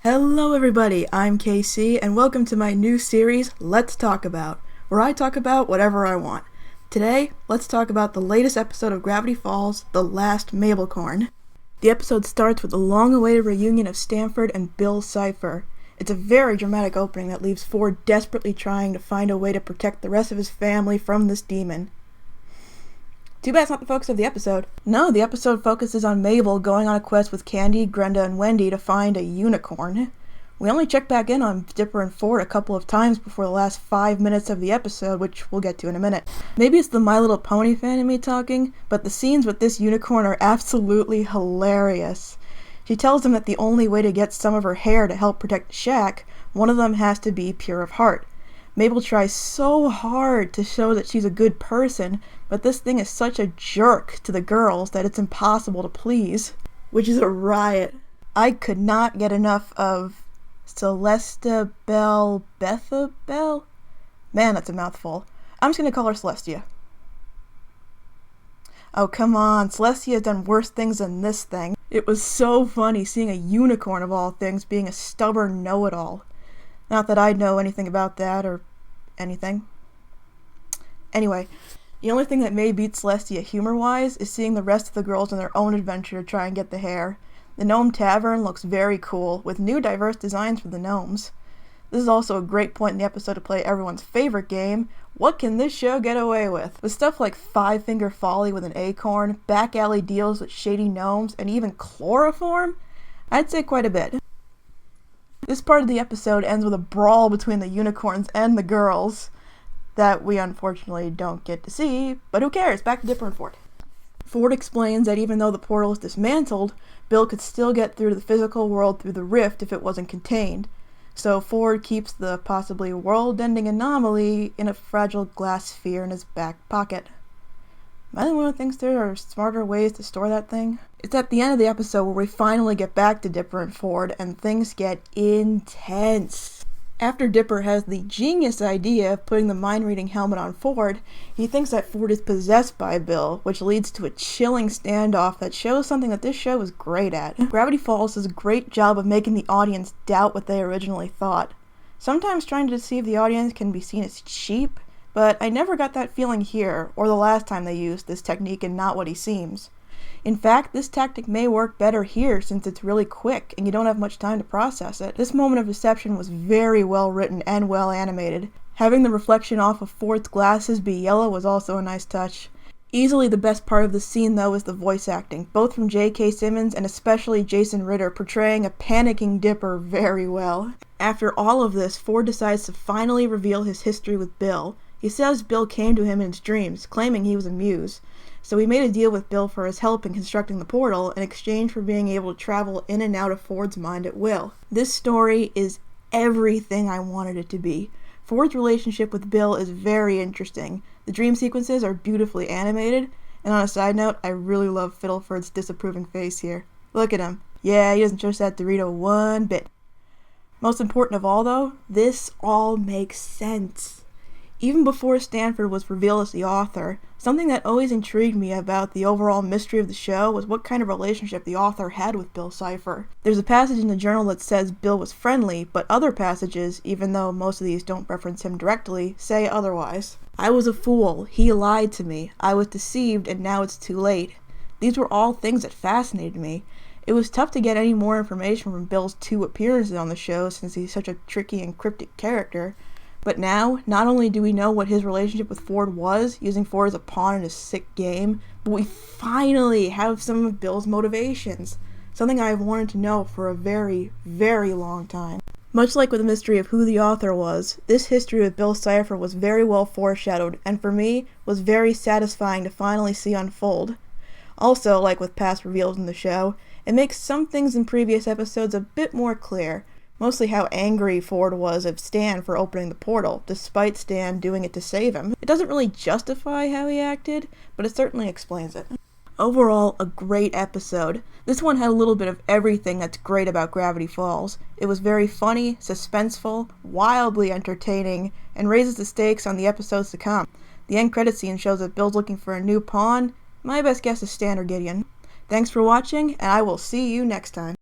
Hello everybody, I'm KC, and welcome to my new series, Let's Talk About, where I talk about whatever I want. Today, let's talk about the latest episode of Gravity Falls, The Last Mabelcorn. The episode starts with the long-awaited reunion of Stanford and Bill Cipher. It's a very dramatic opening that leaves Ford desperately trying to find a way to protect the rest of his family from this demon. Too bad it's not the focus of the episode. No, the episode focuses on Mabel going on a quest with Candy, Grenda, and Wendy to find a unicorn. We only check back in on Dipper and Ford a couple of times before the last 5 minutes of the episode, which we'll get to in a minute. Maybe it's the My Little Pony fan in me talking, but the scenes with this unicorn are absolutely hilarious. She tells them that the only way to get some of her hair to help protect the shack, one of them has to be pure of heart. Mabel tries so hard to show that she's a good person, but this thing is such a jerk to the girls that it's impossible to please, which is a riot. I could not get enough of Celesta Bell Betha Bell? Man, that's a mouthful. I'm just gonna call her Celestia. Oh, come on, Celestia has done worse things than this thing. It was so funny seeing a unicorn of all things being a stubborn know-it-all. Not that I know anything about that or anything. Anyway, the only thing that may beat Celestia humor-wise is seeing the rest of the girls on their own adventure to try and get the hair. The Gnome Tavern looks very cool, with new diverse designs for the gnomes. This is also a great point in the episode to play everyone's favorite game, What Can This Show Get Away With? With stuff like Five-Finger Folly with an acorn, back alley deals with shady gnomes, and even chloroform? I'd say quite a bit. This part of the episode ends with a brawl between the unicorns and the girls that we unfortunately don't get to see, but who cares? Back to Dipper and Ford. Ford explains that even though the portal is dismantled, Bill could still get through to the physical world through the rift if it wasn't contained. So Ford keeps the possibly world-ending anomaly in a fragile glass sphere in his back pocket. Am I the one who thinks there are smarter ways to store that thing? It's at the end of the episode where we finally get back to Dipper and Ford, and things get intense. After Dipper has the genius idea of putting the mind-reading helmet on Ford, he thinks that Ford is possessed by Bill, which leads to a chilling standoff that shows something that this show is great at. Gravity Falls does a great job of making the audience doubt what they originally thought. Sometimes trying to deceive the audience can be seen as cheap, but I never got that feeling here, or the last time they used this technique in Not What He Seems. In fact, this tactic may work better here since it's really quick and you don't have much time to process it. This moment of deception was very well written and well animated. Having the reflection off of Ford's glasses be yellow was also a nice touch. Easily the best part of the scene though is the voice acting, both from J.K. Simmons and especially Jason Ritter portraying a panicking Dipper very well. After all of this, Ford decides to finally reveal his history with Bill. He says Bill came to him in his dreams, claiming he was a muse. So he made a deal with Bill for his help in constructing the portal in exchange for being able to travel in and out of Ford's mind at will. This story is everything I wanted it to be. Ford's relationship with Bill is very interesting. The dream sequences are beautifully animated, and on a side note, I really love Fiddleford's disapproving face here. Look at him. Yeah, he doesn't trust that Dorito one bit. Most important of all though, this all makes sense. Even before Stanford was revealed as the author, something that always intrigued me about the overall mystery of the show was what kind of relationship the author had with Bill Cipher. There's a passage in the journal that says Bill was friendly, but other passages, even though most of these don't reference him directly, say otherwise. I was a fool, he lied to me, I was deceived and now it's too late. These were all things that fascinated me. It was tough to get any more information from Bill's 2 appearances on the show since he's such a tricky and cryptic character. But now, not only do we know what his relationship with Ford was, using Ford as a pawn in his sick game, but we finally have some of Bill's motivations, something I've wanted to know for a very, very long time. Much like with the mystery of who the author was, this history with Bill Cipher was very well foreshadowed, and for me, was very satisfying to finally see unfold. Also, like with past reveals in the show, it makes some things in previous episodes a bit more clear. Mostly how angry Ford was of Stan for opening the portal, despite Stan doing it to save him. It doesn't really justify how he acted, but it certainly explains it. Overall, a great episode. This one had a little bit of everything that's great about Gravity Falls. It was very funny, suspenseful, wildly entertaining, and raises the stakes on the episodes to come. The end credit scene shows that Bill's looking for a new pawn. My best guess is Stan or Gideon. Thanks for watching, and I will see you next time.